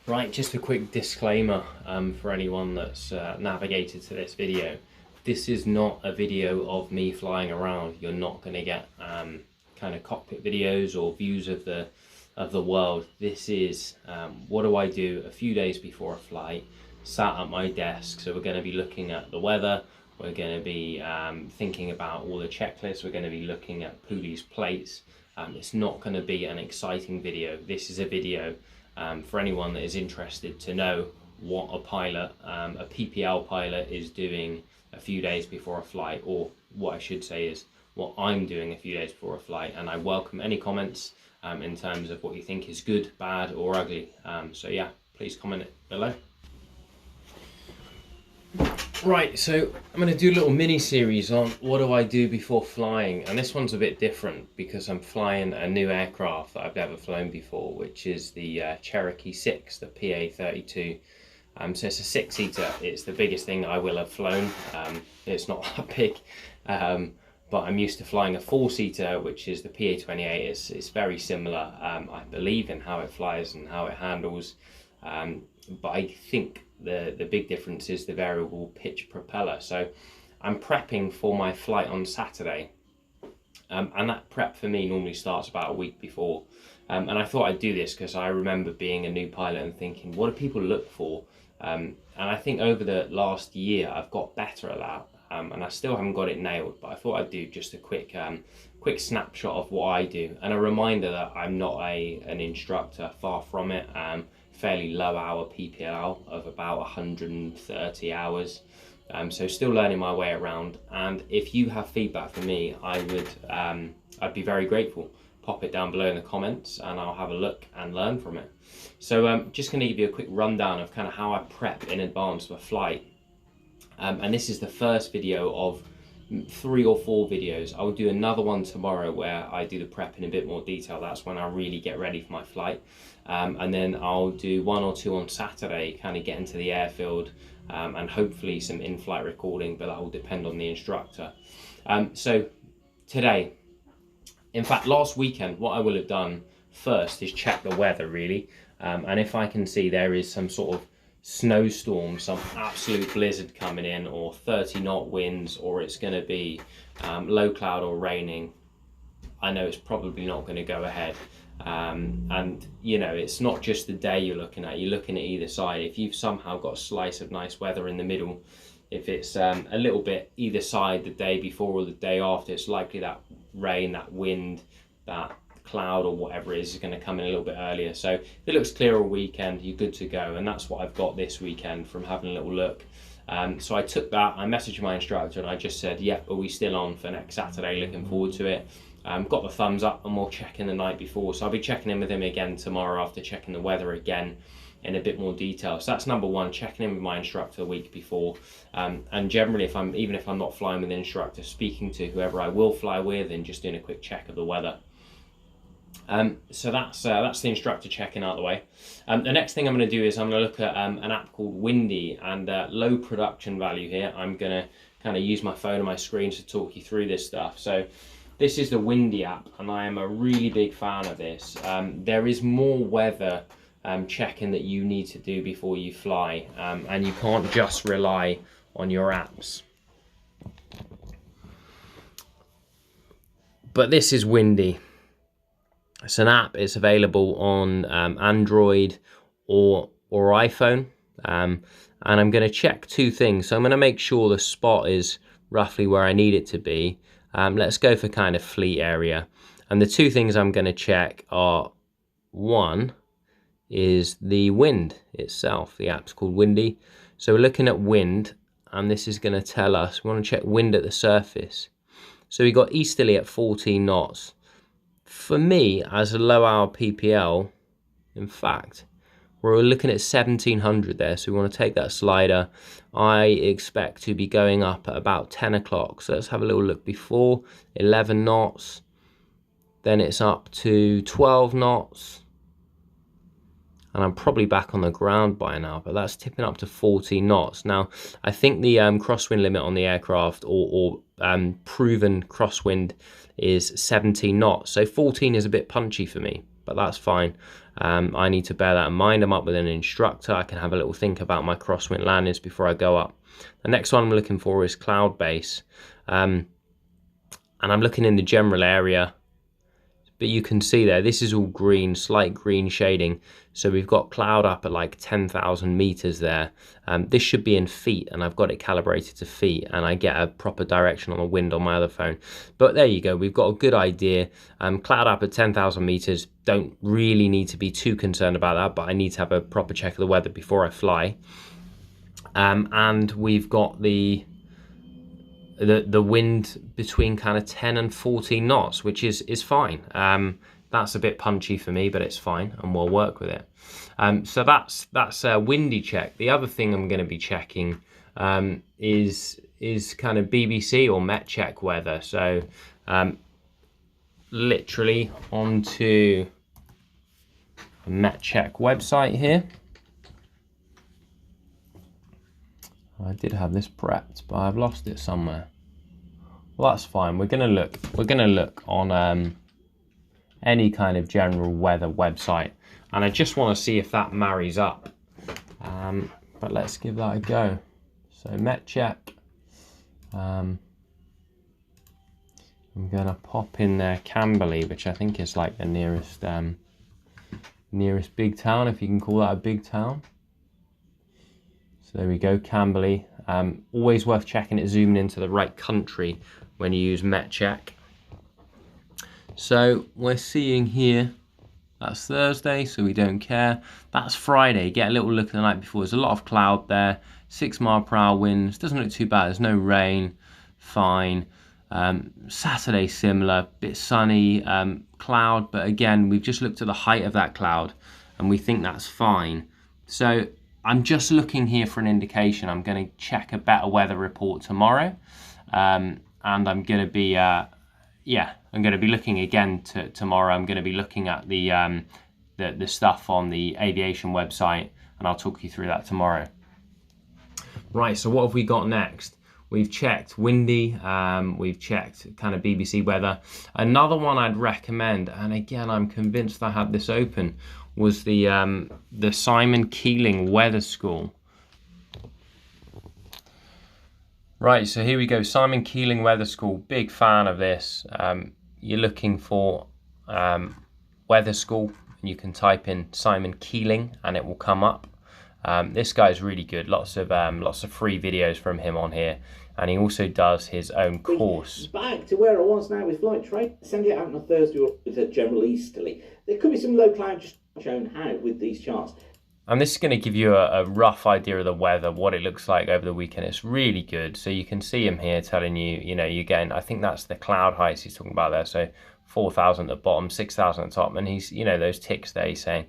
Right, just a quick disclaimer for anyone that's navigated to this video. This is not a video of me flying around. You're not going to get kind of cockpit videos or views of the world. This is what do I do a few days before a flight, sat at my desk. So we're going to be looking at the weather. We're going to be thinking about all the checklists. We're going to be looking at Pooleys plates. It's not going to be an exciting video. This is a video for anyone that is interested to know what a pilot, a PPL pilot, is doing a few days before a flight, or what I should say is what I'm doing a few days before a flight. And I welcome any comments in terms of what you think is good, bad or ugly. So yeah, please comment it below. Right, so I'm going to do a little mini series on what do I do before flying, and this one's a bit different because I'm flying a new aircraft that I've never flown before, which is the Cherokee 6, the PA-32. So it's a 6-seater. It's the biggest thing I will have flown. It's not that big, but I'm used to flying a 4-seater, which is the PA-28. It's very similar, I believe, in how it flies and how it handles, but I think the big difference is the variable pitch propeller. So I'm prepping for my flight on Saturday, and that prep for me normally starts about a week before, and I thought I'd do this because I remember being a new pilot and thinking, what do people look for? And I think over the last year I've got better at that, and I still haven't got it nailed, but I thought I'd do just a quick snapshot of what I do, and a reminder that I'm not an instructor, far from it. Fairly low hour PPL of about 130 hours, so still learning my way around. And if you have feedback for me, I'd be very grateful. Pop it down below in the comments and I'll have a look and learn from it. So just going to give you a quick rundown of kind of how I prep in advance of a flight, and this is the first video of 3 or 4 videos. I'll do another one tomorrow where I do the prep in a bit more detail. That's when I really get ready for my flight, and then I'll do 1 or 2 on Saturday, kind of get into the airfield, and hopefully some in-flight recording, but that will depend on the instructor. So today, in fact last weekend, what I will have done first is check the weather really, and if I can see there is some sort of snowstorm, some absolute blizzard coming in, or 30-knot winds, or it's going to be low cloud or raining, I know it's probably not going to go ahead. And you know, it's not just the day you're looking at either side. If you've somehow got a slice of nice weather in the middle, if it's a little bit either side the day before or the day after, it's likely that rain, that wind, that cloud or whatever it is going to come in a little bit earlier. So if it looks clear all weekend, you're good to go, and that's what I've got this weekend from having a little look. So I took that, I messaged my instructor and I just said, yep, are we still on for next Saturday? Looking forward to it. Got the thumbs up, and we'll check in the night before, so I'll be checking in with him again tomorrow after checking the weather again in a bit more detail. So that's number one, checking in with my instructor the week before, and generally even if I'm not flying with an instructor, speaking to whoever I will fly with and just doing a quick check of the weather. So that's the instructor checking out the way. The next thing I'm going to do is I'm going to look at an app called Windy, and low production value here. I'm going to kind of use my phone and my screen to talk you through this stuff. So this is the Windy app, and I am a really big fan of this. There is more weather checking that you need to do before you fly, and you can't just rely on your apps. But this is Windy. It's an app. It's available on Android or iPhone, and I'm going to check 2 things. So I'm going to make sure the spot is roughly where I need it to be. Let's go for kind of fleet area, and the 2 things I'm going to check are, one is the wind itself. The app's called Windy, so we're looking at wind, and this is going to tell us we want to check wind at the surface. So we got easterly at 14 knots. For me, as a low hour PPL, in fact, we're looking at 1700 there, so we want to take that slider. I expect to be going up at about 10 o'clock. So let's have a little look before. 11 knots. Then it's up to 12 knots. And I'm probably back on the ground by now, but that's tipping up to 14 knots. Now, I think the crosswind limit on the aircraft, or proven crosswind, is 17 knots. So 14 is a bit punchy for me, but that's fine. I need to bear that in mind. I'm up with an instructor. I can have a little think about my crosswind landings before I go up. The next one I'm looking for is Cloudbase. And I'm looking in the general area, but you can see there, this is all green, slight green shading. So we've got cloud up at like 10,000 meters there. This should be in feet, and I've got it calibrated to feet, and I get a proper direction on the wind on my other phone. But there you go, we've got a good idea. Cloud up at 10,000 meters, don't really need to be too concerned about that, but I need to have a proper check of the weather before I fly. And we've got the wind between kind of 10 and 14 knots, which is fine. That's a bit punchy for me, but it's fine, and we'll work with it. So that's a windy check. The other thing I'm going to be checking is kind of BBC or MetCheck weather. So literally onto the MetCheck website here. I did have this prepped, but I've lost it somewhere. Well, that's fine. We're gonna look on any kind of general weather website, and I just want to see if that marries up. But let's give that a go. So MetCheck. I'm gonna pop in there Camberley, which I think is like the nearest big town, if you can call that a big town. So there we go, Camberley. Always worth checking it, zooming into the right country when you use MetCheck. So we're seeing here, that's Thursday, so we don't care. That's Friday, get a little look at the night before. There's a lot of cloud there, 6 mile/h winds, doesn't look too bad, there's no rain, fine. Saturday similar, bit sunny, cloud, but again, we've just looked at the height of that cloud and we think that's fine. So I'm just looking here for an indication. I'm going to check a better weather report tomorrow, and I'm going to be, I'm going to be looking again tomorrow. I'm going to be looking at the stuff on the aviation website, and I'll talk you through that tomorrow. Right. So what have we got next? We've checked windy. We've checked kind of BBC weather. Another one I'd recommend, and again, I'm convinced I had this open, was the Simon Keeling Weather School. Right, so here we go, Simon Keeling Weather School, big fan of this. You're looking for weather school, and you can type in Simon Keeling and it will come up. This guy's really good, lots of free videos from him on here, and he also does his own course. Back to where I was now with flight trade, send it out on a Thursday or with a general easterly. There could be some low cloud just shown how with these charts. And this is going to give you a rough idea of the weather, what it looks like over the weekend. It's really good. So you can see him here telling you, you're getting, I think that's the cloud heights he's talking about there. So 4,000 at the bottom, 6,000 at the top. And he's, those ticks there, he's saying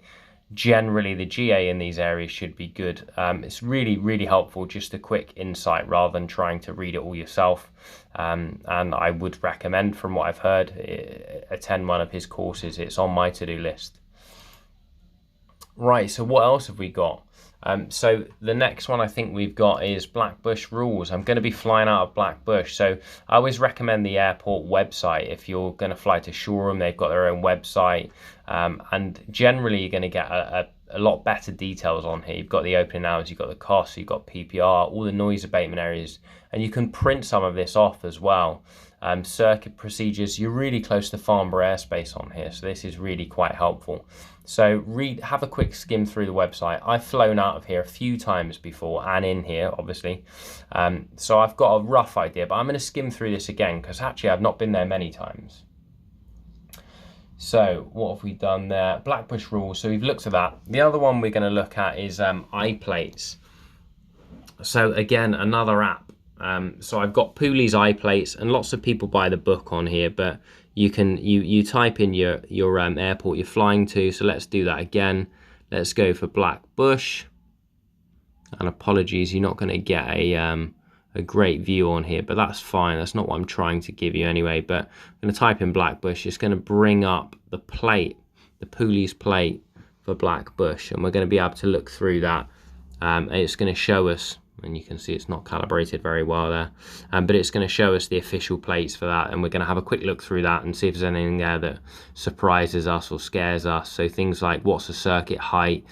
generally the GA in these areas should be good. It's really, really helpful, just a quick insight rather than trying to read it all yourself. And I would recommend, from what I've heard, attend one of his courses. It's on my to-do list. Right, so what else have we got? So the next one I think we've got is Blackbush rules. I'm going to be flying out of Blackbush, so I always recommend the airport website. If you're going to fly to Shoreham, they've got their own website, and generally you're going to get a lot better details on here. You've got the opening hours, you've got the costs, you've got PPR, all the noise abatement areas, and you can print some of this off as well. Circuit procedures, you're really close to Farnborough airspace on here, so this is really quite helpful. So have a quick skim through the website. I've flown out of here a few times before, and in here obviously, so I've got a rough idea, but I'm going to skim through this again because actually I've not been there many times. So what have we done there? Blackbush rules, so we've looked at that. The other one we're going to look at is iPlates. So again, another app. So I've got Pooleys iPlates, and lots of people buy the book on here, but you can you type in your airport you're flying to. So let's do that again. Let's go for Blackbush. And apologies, you're not going to get a great view on here, but that's fine. That's not what I'm trying to give you anyway. But I'm going to type in Blackbush. It's going to bring up the plate, the Pooleys plate for Blackbush, and we're going to be able to look through that. And it's going to show us and you can see it's not calibrated very well there, but it's going to show us the official plates for that, and we're going to have a quick look through that and see if there's anything there that surprises us or scares us. So things like, what's the circuit height,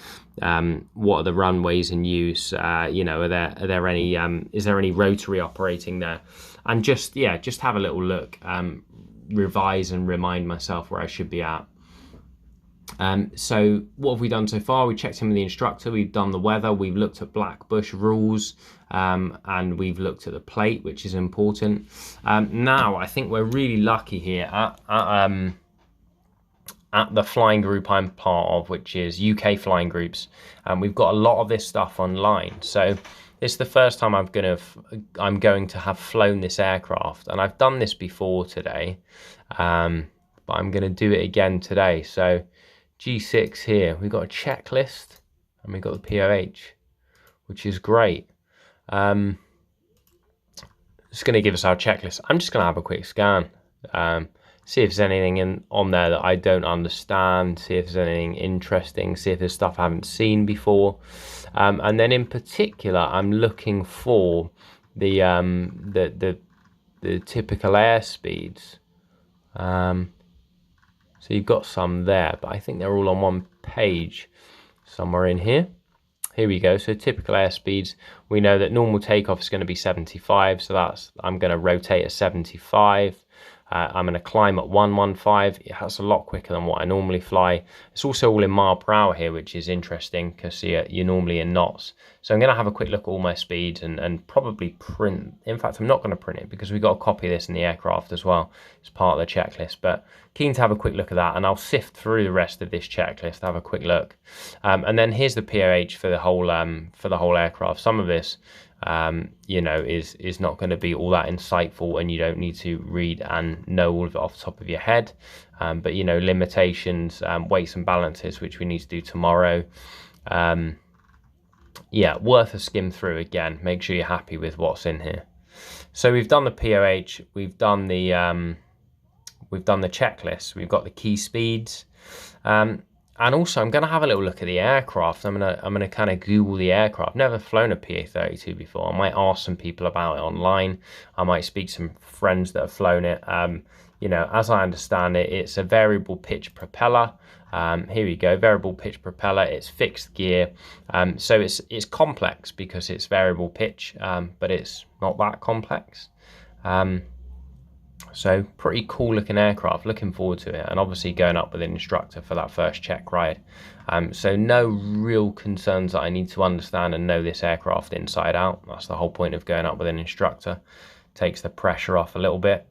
what are the runways in use, you know, are there any is there any rotary operating there, and just have a little look, revise and remind myself where I should be at. So what have we done so far? We checked in with the instructor, we've done the weather, we've looked at black bush rules, and we've looked at the plate, which is important. Now I think we're really lucky here at the flying group I'm part of, which is UK Flying Groups, and we've got a lot of this stuff online. So it's the first time I'm going to have flown this aircraft, and I've done this before today, but I'm going to do it again today. So G6 here, we've got a checklist and we've got the POH, which is great. It's going to give us our checklist. I'm just going to have a quick scan, see if there's anything on there that I don't understand, see if there's anything interesting, see if there's stuff I haven't seen before. And then in particular, I'm looking for the typical airspeeds. So you've got some there, but I think they're all on one page somewhere in here. Here we go. So typical airspeeds, we know that normal takeoff is going to be 75. So I'm going to rotate at 75. I'm going to climb at 115. That's a lot quicker than what I normally fly. It's also all in mile per hour here, which is interesting because you're normally in knots. So I'm going to have a quick look at all my speeds and probably print. In fact, I'm not going to print it because we've got to copy this in the aircraft as well. It's part of the checklist, but keen to have a quick look at that, and I'll sift through the rest of this checklist, have a quick look. And then here's the POH for the whole aircraft. Some of this you know, is not going to be all that insightful, and you don't need to read and know all of it off the top of your head. But you know, limitations, weights and balances, which we need to do tomorrow. Yeah, worth a skim through again. Make sure you're happy with what's in here. So we've done the POH, we've done the checklist, we've got the key speeds. And also, I'm going to have a little look at the aircraft. I'm gonna kind of Google the aircraft. Never flown a PA-32 before. I might ask some people about it online. I might speak to some friends that have flown it. You know, as I understand it, it's a variable pitch propeller. Here we go, variable pitch propeller. It's fixed gear. So it's complex because it's variable pitch, but it's not that complex. So pretty cool looking aircraft, looking forward to it, and obviously going up with an instructor for that first check ride. So no real concerns that I need to understand and know this aircraft inside out. That's the whole point of going up with an instructor. Takes the pressure off a little bit.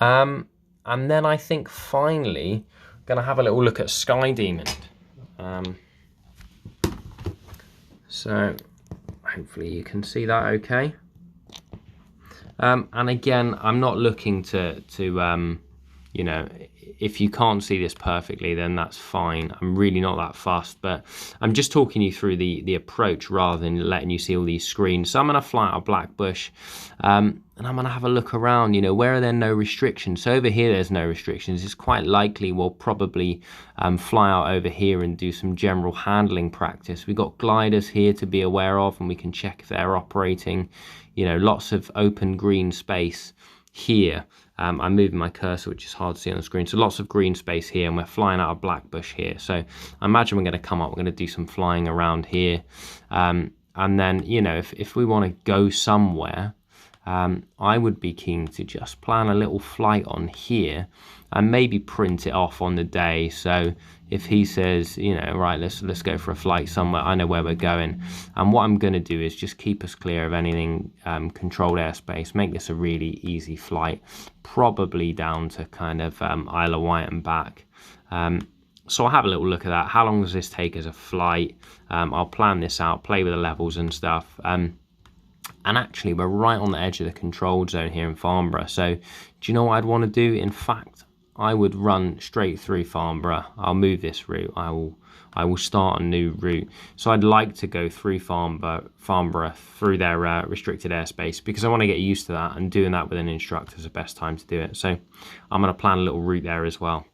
And then I think finally going to have a little look at SkyDemon. So hopefully you can see that okay. And again, I'm not looking to you know, if you can't see this perfectly, then that's fine. I'm really not that fussed, but I'm just talking you through the approach rather than letting you see all these screens. So I'm going to fly out of Blackbush, and I'm going to have a look around, you know, where are there no restrictions? So over here, there's no restrictions. It's quite likely we'll probably fly out over here and do some general handling practice. We've got gliders here to be aware of, and we can check if they're operating. You know, lots of open green space here. I'm moving my cursor, which is hard to see on the screen. So lots of green space here, and we're flying out of Blackbush here. So I imagine we're going to come up, we're going to do some flying around here. And then, you know, if we want to go somewhere, I would be keen to just plan a little flight on here and maybe print it off on the day. So if he says, you know, right, let's go for a flight somewhere, I know where we're going. And what I'm going to do is just keep us clear of anything controlled airspace, make this a really easy flight, probably down to kind of Isle of Wight and back. So I'll have a little look at that. How long does this take as a flight? I'll plan this out, play with the levels and stuff. And actually, we're right on the edge of the controlled zone here in Farnborough. So do you know what I'd want to do? In fact, I would run straight through Farnborough. I'll move this route. I will start a new route. So I'd like to go through Farnborough through their restricted airspace, because I want to get used to that, and doing that with an instructor is the best time to do it. So I'm going to plan a little route there as well.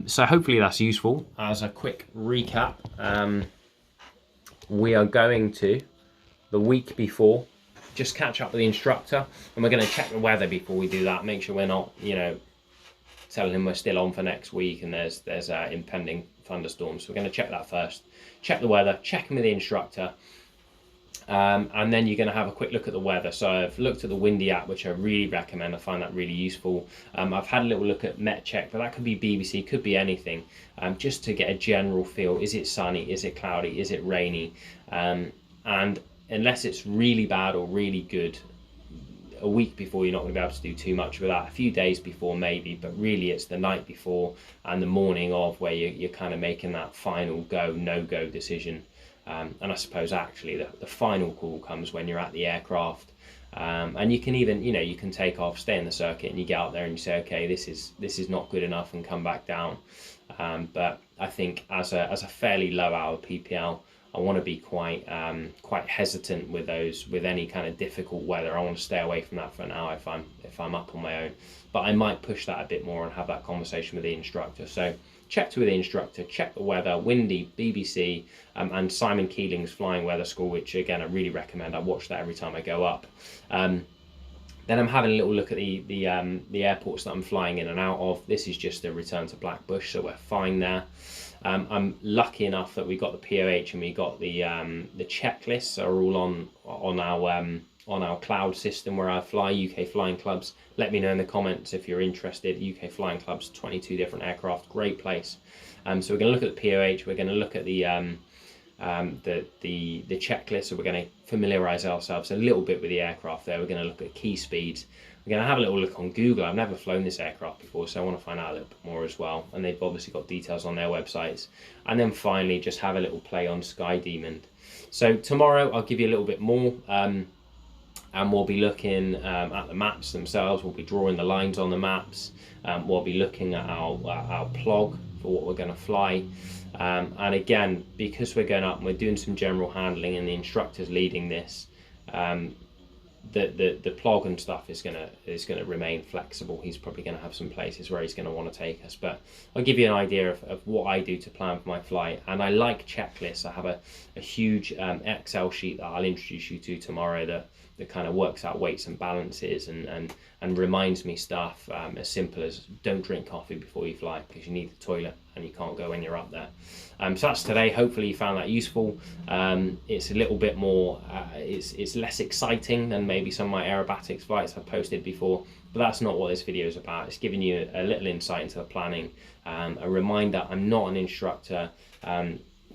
So hopefully that's useful. As a quick recap, we are going to the week before, just catch up with the instructor, and we're going to check the weather before we do that. Make sure we're not, you know, telling him we're still on for next week and there's impending thunderstorms. So we're going to check that first. Check the weather, check in with the instructor, and then you're going to have a quick look at the weather. So I've looked at the Windy app, which I really recommend. I find that really useful. I've had a little look at MetCheck, but that could be BBC, could be anything, just to get a general feel. Is it sunny? Is it cloudy? Is it rainy? And unless it's really bad or really good, a week before you're not going to be able to do too much with that. A few days before maybe, but really it's the night before and the morning of where you're kind of making that final go, no-go decision. And I suppose actually the final call comes when you're at the aircraft. And you can even, you know, you can take off, stay in the circuit, and you get out there and you say, okay, this is not good enough, and come back down. But I think as a fairly low hour PPL, I want to be quite hesitant with any kind of difficult weather. I want to stay away from that for now if I'm up on my own. But I might push that a bit more and have that conversation with the instructor. So check with the instructor, check the weather, Windy, BBC, and Simon Keeling's Flying Weather School, which again I really recommend. I watch that every time I go up. Then I'm having a little look at the airports that I'm flying in and out of. This is just a return to Blackbush, so we're fine there. I'm lucky enough that we got the POH and we got the checklists are all on our cloud system where I fly, UK Flying Clubs. Let me know in the comments if you're interested. UK Flying Clubs, 22 different aircraft, great place. So we're going to look at the POH. We're going to look at the checklist. So we're going to familiarise ourselves a little bit with the aircraft there. We're going to look at key speeds. We're going to have a little look on Google. I've never flown this aircraft before, so I want to find out a little bit more as well. And they've obviously got details on their websites. And then finally, just have a little play on SkyDemon. So tomorrow, I'll give you a little bit more. And we'll be looking at the maps themselves. We'll be drawing the lines on the maps. We'll be looking at our plog for what we're going to fly. And again, because we're going up and we're doing some general handling and the instructor's leading this, the plog and stuff is gonna remain flexible. He's probably going to have some places where he's going to want to take us, but I'll give you an idea of what I do to plan for my flight. And I like checklists. I have a huge Excel sheet that I'll introduce you to tomorrow that kind of works out weights and balances and reminds me stuff as simple as don't drink coffee before you fly because you need the toilet and you can't go when you're up there. So that's today. Hopefully you found that useful. It's a little bit more, it's less exciting than maybe some of my aerobatics flights I've posted before, but that's not what this video is about. It's giving you a little insight into the planning, a reminder I'm not an instructor.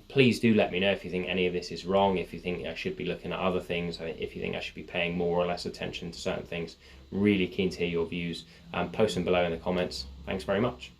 Please do let me know if you think any of this is wrong, if you think I should be looking at other things, if you think I should be paying more or less attention to certain things. Really keen to hear your views. Post them below in the comments. Thanks very much.